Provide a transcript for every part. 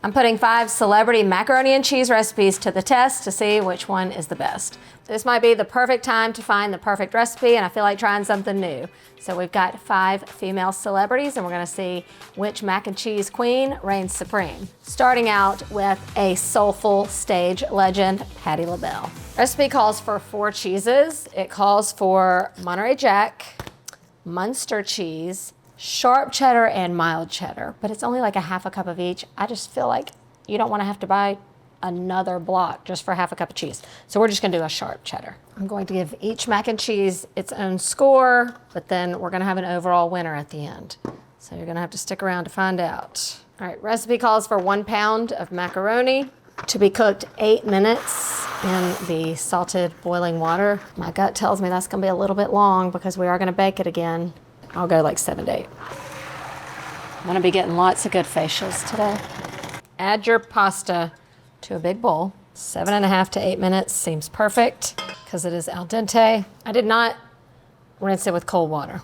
I'm putting 5 celebrity macaroni and cheese recipes to the test to see which one is the best. This might be the perfect time to find the perfect recipe, and I feel like trying something new. So we've got 5 female celebrities, and we're gonna see which mac and cheese queen reigns supreme. Starting out with a soulful stage legend, Patti LaBelle. Recipe calls for 4 cheeses. It calls for Monterey Jack, Munster cheese, sharp cheddar, and mild cheddar, but it's only like a half a cup of each. I just feel like you don't want to have to buy another block just for half a cup of cheese. So we're just gonna do a sharp cheddar. I'm going to give each mac and cheese its own score, but then we're gonna have an overall winner at the end. So you're gonna have to stick around to find out. All right, recipe calls for 1 pound of macaroni to be cooked 8 minutes in the salted boiling water. My gut tells me that's gonna be a little bit long because we are gonna bake it again. I'll go like 7 to 8. I'm gonna be getting lots of good facials today. Add your pasta to a big bowl. 7.5 to 8 minutes seems perfect because it is al dente. I did not rinse it with cold water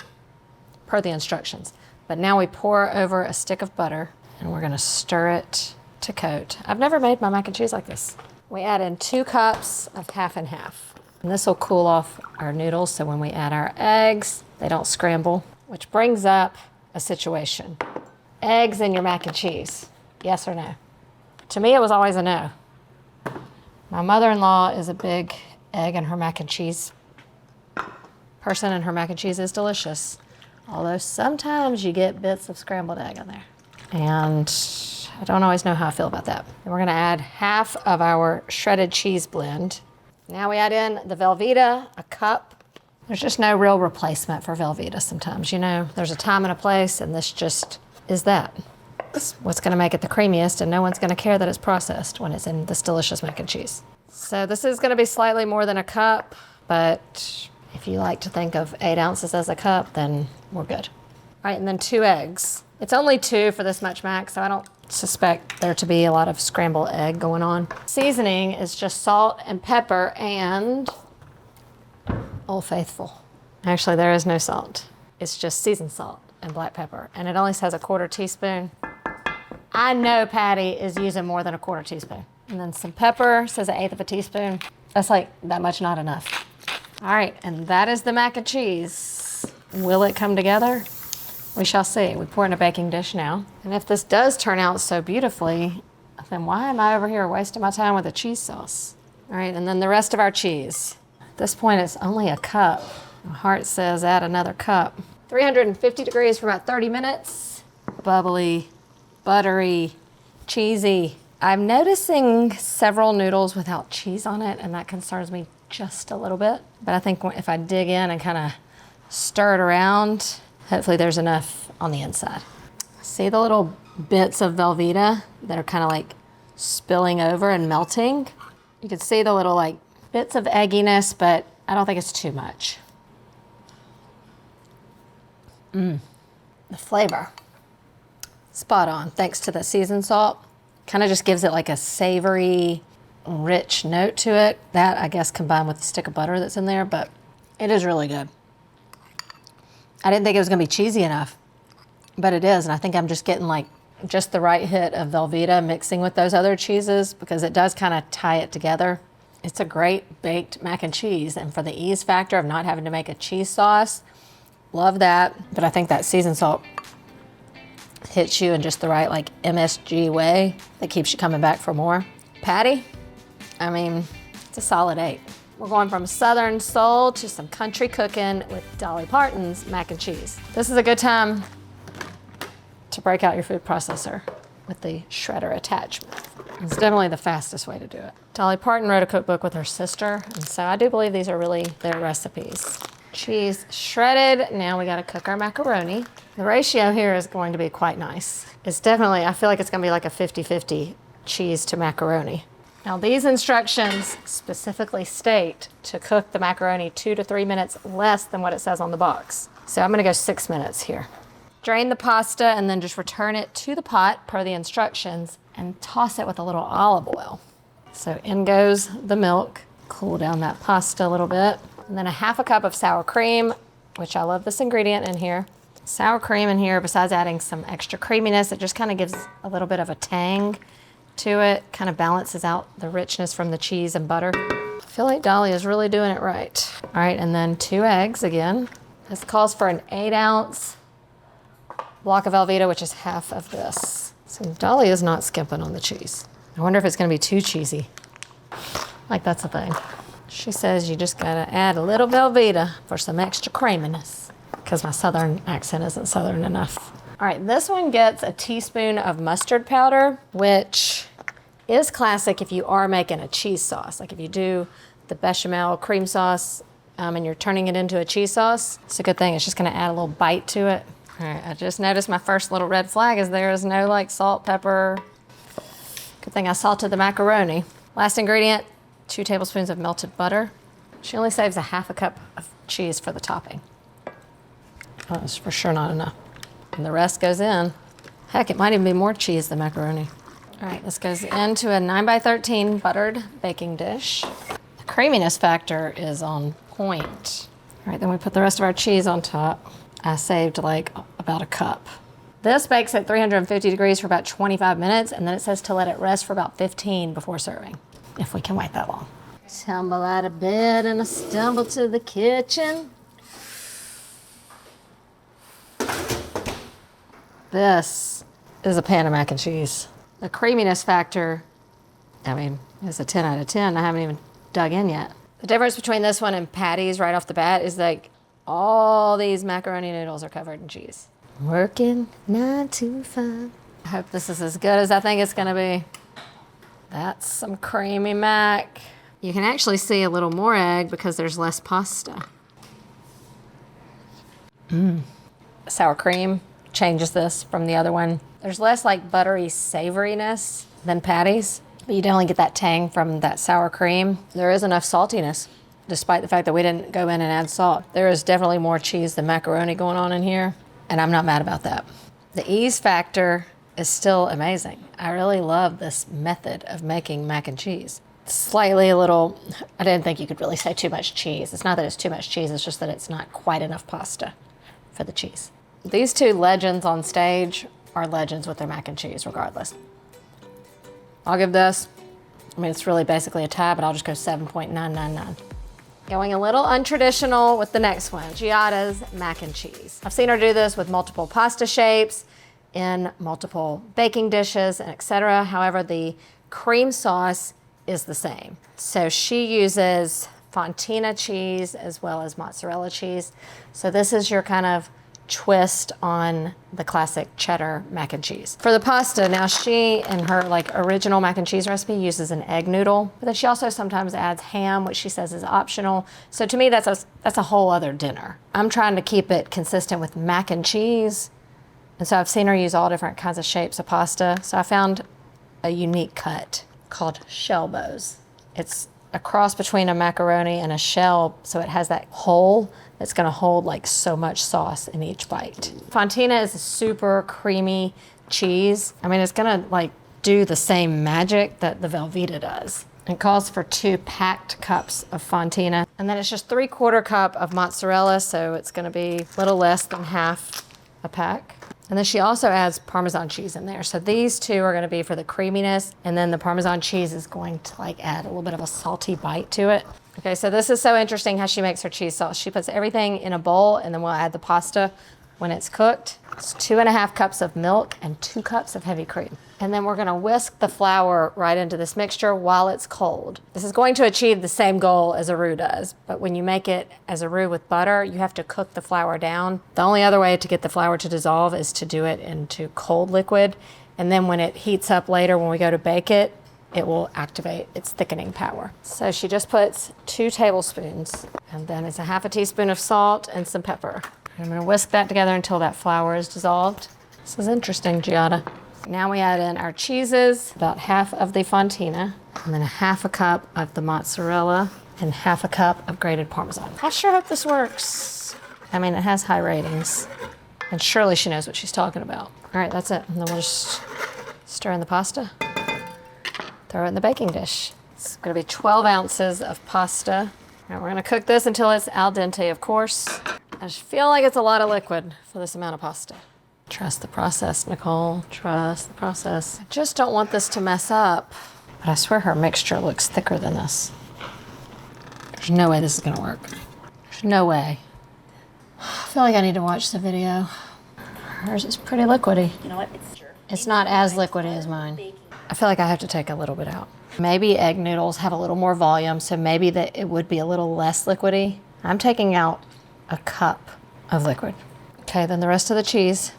per the instructions, but now we pour over a stick of butter and we're gonna stir it to coat. I've never made my mac and cheese like this. We add in 2 cups of half and half. And this will cool off our noodles so when we add our eggs, they don't scramble. Which brings up a situation. Eggs in your mac and cheese, yes or no? To me, it was always a no. My mother-in-law is a big egg in her mac and cheese person, and her mac and cheese is delicious. Although sometimes you get bits of scrambled egg in there. And I don't always know how I feel about that. And we're gonna add half of our shredded cheese blend. Now we add in the Velveeta, a cup. There's just no real replacement for Velveeta sometimes. You know, there's a time and a place, and this just is that. It's what's gonna make it the creamiest, and no one's gonna care that it's processed when it's in this delicious mac and cheese. So this is gonna be slightly more than a cup, but if you like to think of 8 ounces as a cup, then we're good. All right, and then 2 eggs. It's only 2 for this much mac, so I don't suspect there to be a lot of scrambled egg going on. Seasoning is just salt and pepper and Old Faithful. Actually, there is no salt. It's just seasoned salt and black pepper, and it only says a 1/4 teaspoon. I know Patty is using more than a 1/4 teaspoon. And then some pepper, says 1/8 of a teaspoon. That's like that much, not enough. All right, and that is the mac and cheese. Will it come together? We shall see. We pour in a baking dish now. And if this does turn out so beautifully, then why am I over here wasting my time with a cheese sauce? All right, and then the rest of our cheese. At this point, it's only a cup. My heart says add another cup. 350 degrees for about 30 minutes. Bubbly, buttery, cheesy. I'm noticing several noodles without cheese on it, and that concerns me just a little bit. But I think if I dig in and kind of stir it around, hopefully there's enough on the inside. See the little bits of Velveeta that are kind of like spilling over and melting? You can see the little like bits of egginess, but I don't think it's too much. The flavor, spot on, thanks to the seasoned salt. Kind of just gives it like a savory, rich note to it. That, I guess, combined with the stick of butter that's in there, but it is really good. I didn't think it was gonna be cheesy enough, but it is, and I think I'm just getting like just the right hit of Velveeta mixing with those other cheeses because it does kind of tie it together. It's a great baked mac and cheese, and for the ease factor of not having to make a cheese sauce, love that. But I think that seasoned salt hits you in just the right like MSG way that keeps you coming back for more. Patty, I mean, it's a solid 8. We're going from Southern soul to some country cooking with Dolly Parton's mac and cheese. This is a good time to break out your food processor with the shredder attachment. It's definitely the fastest way to do it. Dolly Parton wrote a cookbook with her sister, and so I do believe these are really their recipes. Cheese shredded, now we gotta cook our macaroni. The ratio here is going to be quite nice. It's definitely, I feel like it's gonna be like a 50-50 cheese to macaroni. Now these instructions specifically state to cook the macaroni 2 to 3 minutes less than what it says on the box. So I'm gonna go 6 minutes here. Drain the pasta and then just return it to the pot per the instructions and toss it with a little olive oil. So in goes the milk, cool down that pasta a little bit. And then a half a cup of sour cream, which I love this ingredient in here. Sour cream in here, besides adding some extra creaminess, it just kind of gives a little bit of a tang to it. Kind of balances out the richness from the cheese and butter. I feel like Dolly is really doing it right. All right, and then 2 eggs again. This calls for an 8-ounce block of Velveeta, which is half of this. So Dolly is not skimping on the cheese. I wonder if it's gonna be too cheesy. Like that's a thing. She says you just gotta add a little Velveeta for some extra creaminess, because my Southern accent isn't Southern enough. All right, this one gets a teaspoon of mustard powder, which is classic if you are making a cheese sauce. Like if you do the bechamel cream sauce and you're turning it into a cheese sauce, it's a good thing. It's just gonna add a little bite to it. All right, I just noticed my first little red flag is there is no like salt, pepper. Good thing I salted the macaroni. Last ingredient, 2 tablespoons of melted butter. She only saves a half a cup of cheese for the topping. Oh, that's for sure not enough. And the rest goes in. Heck, it might even be more cheese than macaroni. All right, this goes into a 9x13 buttered baking dish. The creaminess factor is on point. All right, then we put the rest of our cheese on top. I saved like about a cup. This bakes at 350 degrees for about 25 minutes, and then it says to let it rest for about 15 before serving, if we can wait that long. Tumble out of bed and I stumble to the kitchen. This is a pan of mac and cheese. The creaminess factor, I mean, it's a 10 out of 10. I haven't even dug in yet. The difference between this one and Patty's right off the bat is like all these macaroni noodles are covered in cheese. Working 9 to 5. I hope this is as good as I think it's gonna be. That's some creamy mac. You can actually see a little more egg because there's less pasta. Sour cream changes this from the other one. There's less like buttery savoriness than Patty's, but you definitely get that tang from that sour cream. There is enough saltiness, despite the fact that we didn't go in and add salt. There is definitely more cheese than macaroni going on in here, and I'm not mad about that. The ease factor is still amazing. I really love this method of making mac and cheese. Slightly a little, I didn't think you could really say too much cheese. It's not that it's too much cheese, it's just that it's not quite enough pasta for the cheese. These 2 legends on stage are legends with their mac and cheese regardless. I'll give this, I mean, it's really basically a tie, but I'll just go 7.999. Going a little untraditional with the next one, Giada's mac and cheese. I've seen her do this with multiple pasta shapes, in multiple baking dishes, and etc. However, the cream sauce is the same. So she uses fontina cheese as well as mozzarella cheese. So this is your kind of twist on the classic cheddar mac and cheese. For the pasta, now she, in her like original mac and cheese recipe, uses an egg noodle, but then she also sometimes adds ham, which she says is optional. So to me, that's a whole other dinner. I'm trying to keep it consistent with mac and cheese, and so I've seen her use all different kinds of shapes of pasta. So I found a unique cut called shell bows. It's a cross between a macaroni and a shell, so it has that hole that's gonna hold like so much sauce in each bite. Fontina is a super creamy cheese. I mean, it's gonna like do the same magic that the Velveeta does. It calls for 2 packed cups of fontina, and then it's just 3/4 cup of mozzarella, so it's gonna be a little less than half a pack. And then she also adds Parmesan cheese in there. So these 2 are gonna be for the creaminess, and then the Parmesan cheese is going to like add a little bit of a salty bite to it. Okay, so this is so interesting how she makes her cheese sauce. She puts everything in a bowl, and then we'll add the pasta when it's cooked. It's 2.5 cups of milk and 2 cups of heavy cream. And then we're gonna whisk the flour right into this mixture while it's cold. This is going to achieve the same goal as a roux does, but when you make it as a roux with butter, you have to cook the flour down. The only other way to get the flour to dissolve is to do it into cold liquid, and then when it heats up later, when we go to bake it, it will activate its thickening power. So she just puts 2 tablespoons, and then it's a half a teaspoon of salt and some pepper. I'm gonna whisk that together until that flour is dissolved. This is interesting, Giada. Now we add in our cheeses, about half of the fontina, and then a half a cup of the mozzarella, and half a cup of grated Parmesan. I sure hope this works. I mean, it has high ratings, and surely she knows what she's talking about. All right, that's it. And then we'll just stir in the pasta, throw it in the baking dish. It's gonna be 12 ounces of pasta. Now we're gonna cook this until it's al dente, of course. I just feel like it's a lot of liquid for this amount of pasta. Trust the process, Nicole. Trust the process. I just don't want this to mess up. But I swear her mixture looks thicker than this. There's no way this is gonna work. There's no way. I feel like I need to watch the video. Hers is pretty liquidy. You know what? It's not as liquidy as mine. I feel like I have to take a little bit out. Maybe egg noodles have a little more volume, so maybe that it would be a little less liquidy. I'm taking out a cup of liquid. Okay, then the rest of the cheese.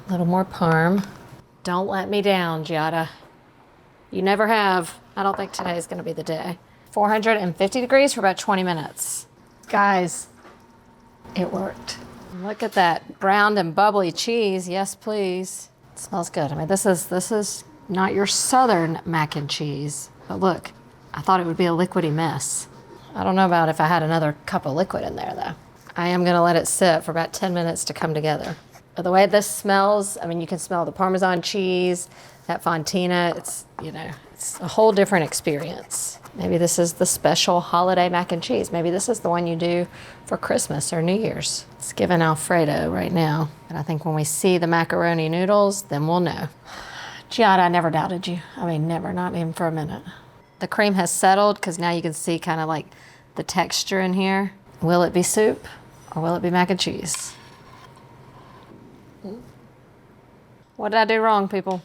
A little more parm. Don't let me down, Giada. You never have. I don't think today is gonna be the day. 450 degrees for about 20 minutes. Guys, it worked. Look at that browned and bubbly cheese. Yes, please. It smells good. I mean, this is not your southern mac and cheese. But look, I thought it would be a liquidy mess. I don't know about if I had another cup of liquid in there though. I am gonna let it sit for about 10 minutes to come together. But the way this smells, I mean, you can smell the Parmesan cheese, that fontina, it's, you know, it's a whole different experience. Maybe this is the special holiday mac and cheese. Maybe this is the one you do for Christmas or New Year's. It's given Alfredo right now. And I think when we see the macaroni noodles, then we'll know. Giada, I never doubted you. I mean, never, not even for a minute. The cream has settled because now you can see kind of like the texture in here. Will it be soup or will it be mac and cheese? What did I do wrong, people?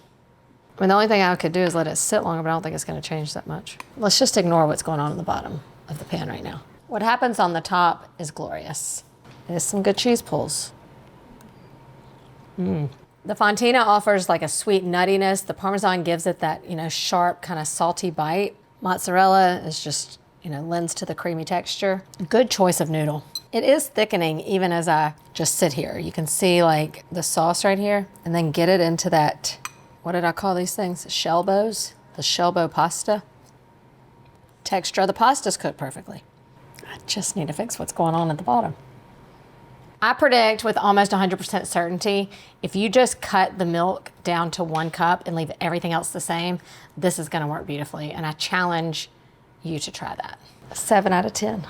I mean, the only thing I could do is let it sit longer, but I don't think it's gonna change that much. Let's just ignore what's going on in the bottom of the pan right now. What happens on the top is glorious. There's some good cheese pulls. The fontina offers like a sweet nuttiness. The Parmesan gives it that, you know, sharp kind of salty bite. Mozzarella is just, you know, lends to the creamy texture. Good choice of noodle. It is thickening even as I just sit here. You can see like the sauce right here and then get it into that, what did I call these things? Shell bows, the shell bow pasta. Texture of the pasta's cooked perfectly. I just need to fix what's going on at the bottom. I predict with almost 100% certainty, if you just cut the milk down to 1 cup and leave everything else the same, this is gonna work beautifully. And I challenge you to try that. 7 out of 10.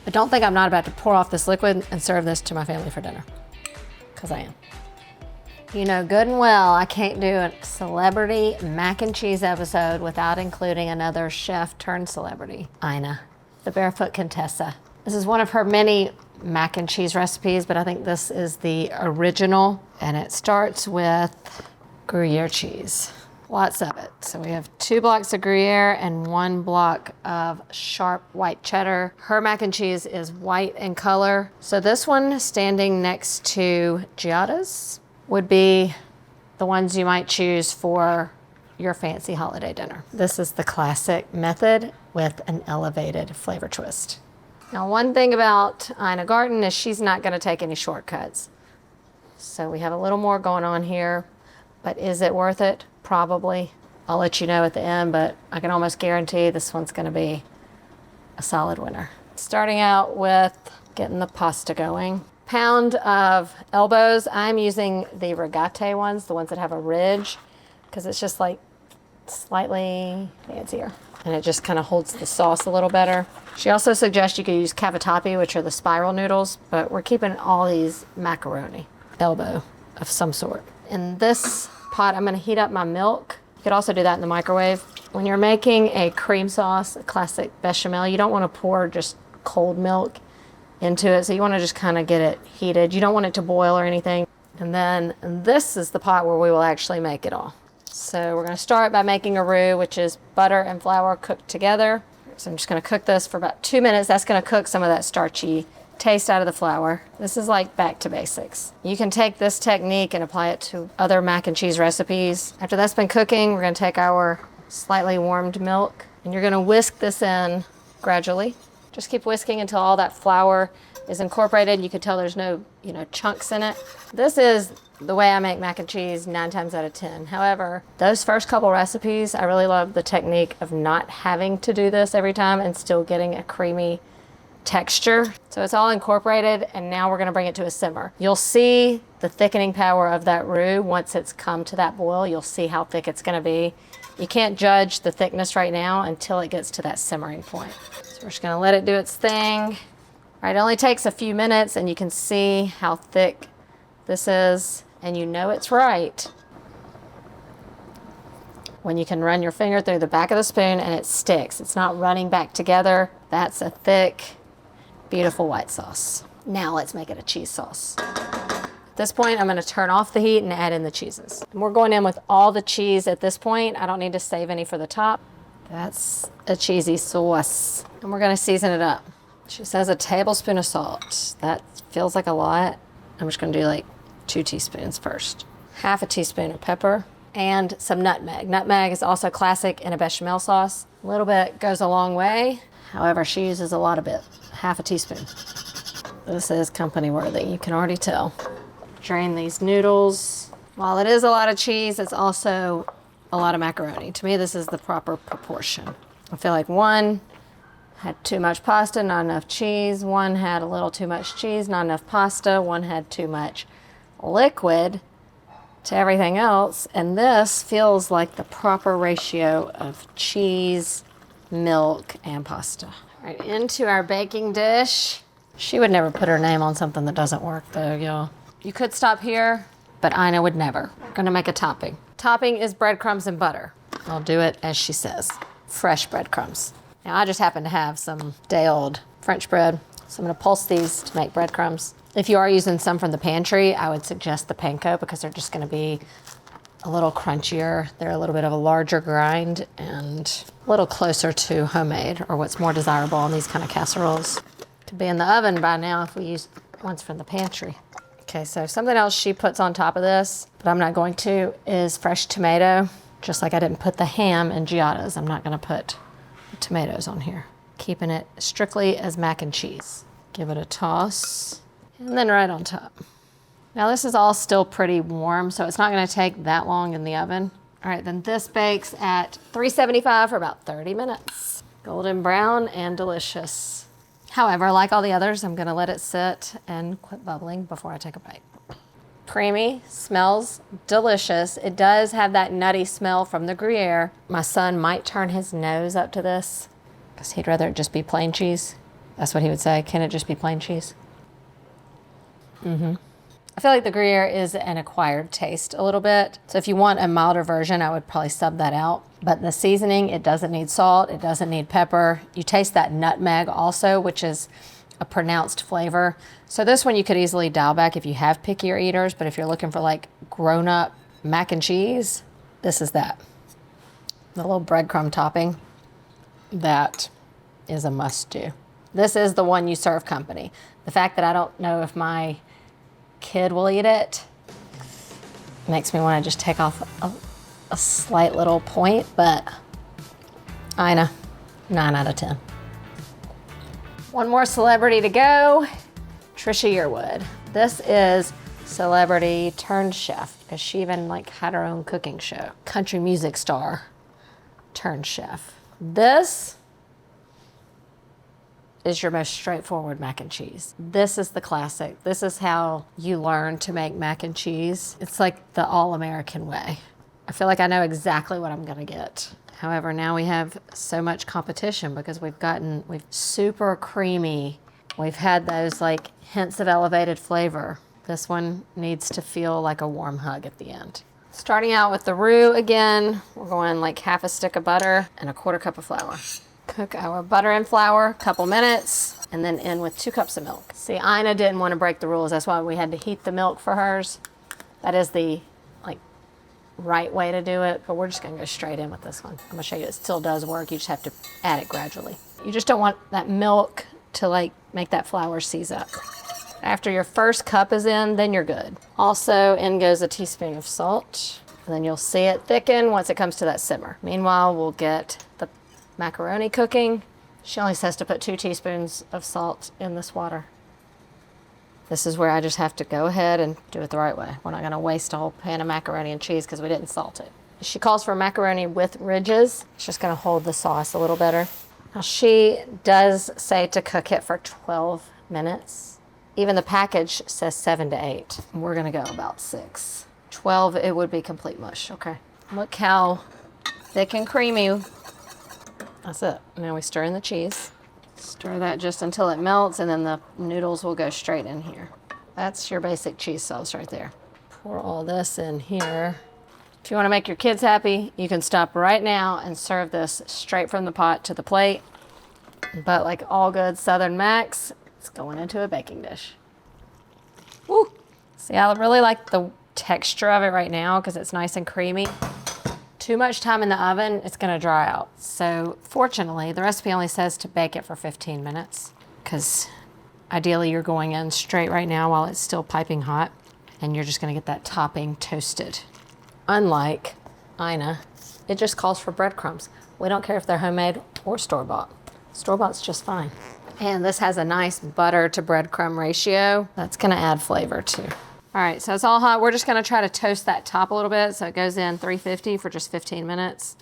But don't think I'm not about to pour off this liquid and serve this to my family for dinner, because I am. You know good and well I can't do a celebrity mac and cheese episode without including another chef turned celebrity, Ina, the Barefoot Contessa. This is one of her many mac and cheese recipes, but I think this is the original, and it starts with Gruyère cheese. Lots of it. So we have 2 blocks of Gruyère and 1 block of sharp white cheddar. Her mac and cheese is white in color. So this one standing next to Giada's would be the ones you might choose for your fancy holiday dinner. This is the classic method with an elevated flavor twist. Now, one thing about Ina Garten is she's not gonna take any shortcuts. So we have a little more going on here, but is it worth it? Probably. I'll let you know at the end, but I can almost guarantee this one's gonna be a solid winner. Starting out with getting the pasta going. Pound of elbows. I'm using the rigate ones, the ones that have a ridge, because it's just like slightly fancier. And it just kind of holds the sauce a little better. She also suggests you could use cavatappi, which are the spiral noodles, but we're keeping all these macaroni. Elbow of some sort. In this pot, I'm gonna heat up my milk. You could also do that in the microwave. When you're making a cream sauce, a classic bechamel, you don't wanna pour just cold milk into it, so you wanna just kinda get it heated. You don't want it to boil or anything. And then this is the pot where we will actually make it all. So we're gonna start by making a roux, which is butter and flour cooked together. So I'm just gonna cook this for about 2 minutes. That's gonna cook some of that starchy taste out of the flour. This is like back to basics. You can take this technique and apply it to other mac and cheese recipes. After that's been cooking, we're gonna take our slightly warmed milk and you're gonna whisk this in gradually. Just keep whisking until all that flour is incorporated. You can tell there's no, chunks in it. This is the way I make mac and cheese 9 times out of 10. However, those first couple recipes, I really love the technique of not having to do this every time and still getting a creamy texture. So it's all incorporated, and now we're gonna bring it to a simmer. You'll see the thickening power of that roux once it's come to that boil. You'll see how thick it's gonna be. You can't judge the thickness right now until it gets to that simmering point. So we're just gonna let it do its thing. All right, it only takes a few minutes, and you can see how thick this is. and you know it's right when you can run your finger through the back of the spoon and it sticks. It's not running back together. That's a thick, beautiful white sauce. Now let's make it a cheese sauce. At this point, I'm going to turn off the heat and add in the cheeses. And we're going in with all the cheese at this point. I don't need to save any for the top. That's a cheesy sauce. And we're going to season it up. She says a tablespoon of salt. That feels like a lot. I'm just going to do like 2 teaspoons first. Half a teaspoon of pepper and some nutmeg. Nutmeg is also classic in a bechamel sauce. A little bit goes a long way. However, she uses a lot of it. Half a teaspoon. This is company worthy, you can already tell. Drain these noodles. While it is a lot of cheese, it's also a lot of macaroni. To me, this is the proper proportion. I feel like one had too much pasta, not enough cheese. One had a little too much cheese, not enough pasta. One had too much liquid to everything else. And this feels like the proper ratio of cheese, milk, and pasta. All right, into our baking dish. She would never put her name on something that doesn't work though, y'all. You could stop here, but Ina would never. We're gonna make a topping. Topping is breadcrumbs and butter. I'll do it as she says. Fresh breadcrumbs. Now I just happen to have some day-old French bread, so I'm gonna pulse these to make breadcrumbs. If you are using some from the pantry, I would suggest the panko because they're just gonna be a little crunchier. They're a little bit of a larger grind and a little closer to homemade, or what's more desirable on these kind of casseroles. Could be in the oven by now if we use ones from the pantry. Okay, so something else she puts on top of this, but I'm not going to, is fresh tomato. Just like I didn't put the ham in Giada's, I'm not gonna put the tomatoes on here. Keeping it strictly as mac and cheese. Give it a toss, and then right on top. Now this is all still pretty warm, so it's not gonna take that long in the oven. All right, then this bakes at 375 for about 30 minutes. Golden brown and delicious. However, like all the others, I'm gonna let it sit and quit bubbling before I take a bite. Creamy, smells delicious. It does have that nutty smell from the Gruyère. My son might turn his nose up to this because he'd rather it just be plain cheese. That's what he would say. Can it just be plain cheese? I feel like the Gruyère is an acquired taste a little bit. So if you want a milder version, I would probably sub that out. But the seasoning, it doesn't need salt, it doesn't need pepper. You taste that nutmeg also, which is a pronounced flavor. So this one you could easily dial back if you have pickier eaters, but if you're looking for like grown-up mac and cheese, this is that. The little breadcrumb topping, that is a must-do. This is the one you serve company. The fact that I don't know if my kid will eat it makes me want to just take off a slight little point, but Ina, 9 out of 10. One more celebrity to go, Trisha Yearwood. This is celebrity turned chef because she even like had her own cooking show. Country music star turned chef. This is your most straightforward mac and cheese. This is the classic. This is how you learn to make mac and cheese. It's like the all-American way. I feel like I know exactly what I'm gonna get. However, now we have so much competition because we've super creamy. We've had those like hints of elevated flavor. This one needs to feel like a warm hug at the end. Starting out with the roux again, we're going like half a stick of butter and a 1/4 cup of flour. Cook our butter and flour a couple minutes and then in with 2 cups of milk. See, Ina didn't want to break the rules. That's why we had to heat the milk for hers. That is the right way to do it, but we're just gonna go straight in with this one. I'm gonna show you it still does work. You just have to add it gradually. You just don't want that milk to like make that flour seize up. After your first cup is in, then you're good. Also, in goes a teaspoon of salt, and then you'll see it thicken once it comes to that simmer. Meanwhile, we'll get the macaroni cooking. She only says to put 2 teaspoons of salt in this water. This is where I just have to go ahead and do it the right way. We're not gonna waste a whole pan of macaroni and cheese because we didn't salt it. She calls for macaroni with ridges. It's just gonna hold the sauce a little better. Now she does say to cook it for 12 minutes. Even the package says 7 to 8. We're gonna go about 6. 12, it would be complete mush, okay. Look how thick and creamy. That's it. Now we stir in the cheese. Stir that just until it melts, and then the noodles will go straight in here. That's your basic cheese sauce right there. Pour all this in here. If you want to make your kids happy, you can stop right now and serve this straight from the pot to the plate. But like all good Southern Macs, it's going into a baking dish. Woo! See, I really like the texture of it right now because it's nice and creamy. Too much time in the oven, it's gonna dry out. So fortunately, the recipe only says to bake it for 15 minutes because ideally you're going in straight right now while it's still piping hot and you're just gonna get that topping toasted. Unlike Ina, it just calls for breadcrumbs. We don't care if they're homemade or store-bought. Store-bought's just fine. And this has a nice butter to breadcrumb ratio. That's gonna add flavor too. All right, so it's all hot. We're just gonna try to toast that top a little bit so it goes in 350 for just 15 minutes.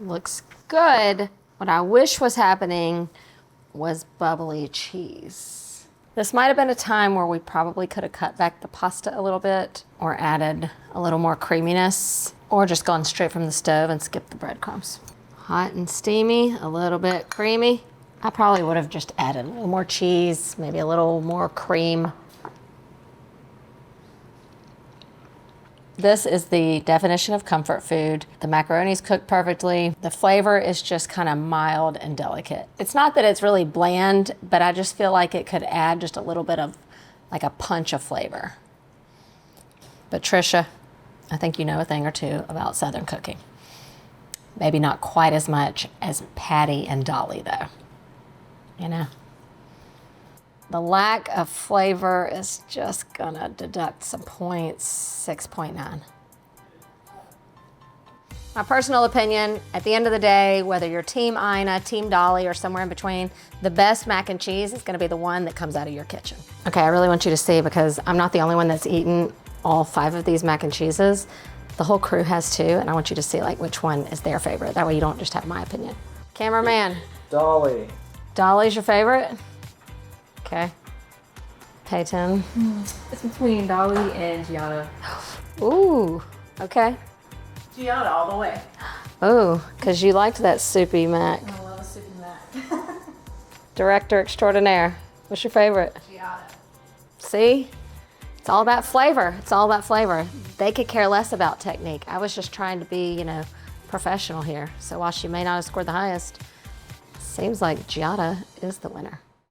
Looks good. What I wish was happening was bubbly cheese. This might have been a time where we probably could have cut back the pasta a little bit or added a little more creaminess or just gone straight from the stove and skipped the breadcrumbs. Hot and steamy, a little bit creamy. I probably would have just added a little more cheese, maybe a little more cream. This is the definition of comfort food. The macaroni's cooked perfectly. The flavor is just kind of mild and delicate. It's not that it's really bland, but I just feel like it could add just a little bit of like a punch of flavor. But Trisha, I think you know a thing or two about Southern cooking. Maybe not quite as much as Patti and Dolly though, you know? The lack of flavor is just gonna deduct some points, 6.9. My personal opinion, at the end of the day, whether you're Team Ina, Team Dolly, or somewhere in between, the best mac and cheese is gonna be the one that comes out of your kitchen. Okay, I really want you to see because I'm not the only one that's eaten all 5 of these mac and cheeses. The whole crew has too, and I want you to see like which one is their favorite. That way you don't just have my opinion. Cameraman. Dolly. Dolly's your favorite? Okay. Peyton. It's between Dolly and Giada. Ooh, okay. Giada all the way. Ooh, because you liked that soupy mac. I love a soupy mac. Director extraordinaire. What's your favorite? Giada. See? It's all about flavor. It's all about flavor. They could care less about technique. I was just trying to be, you know, professional here. So while she may not have scored the highest, seems like Giada is the winner.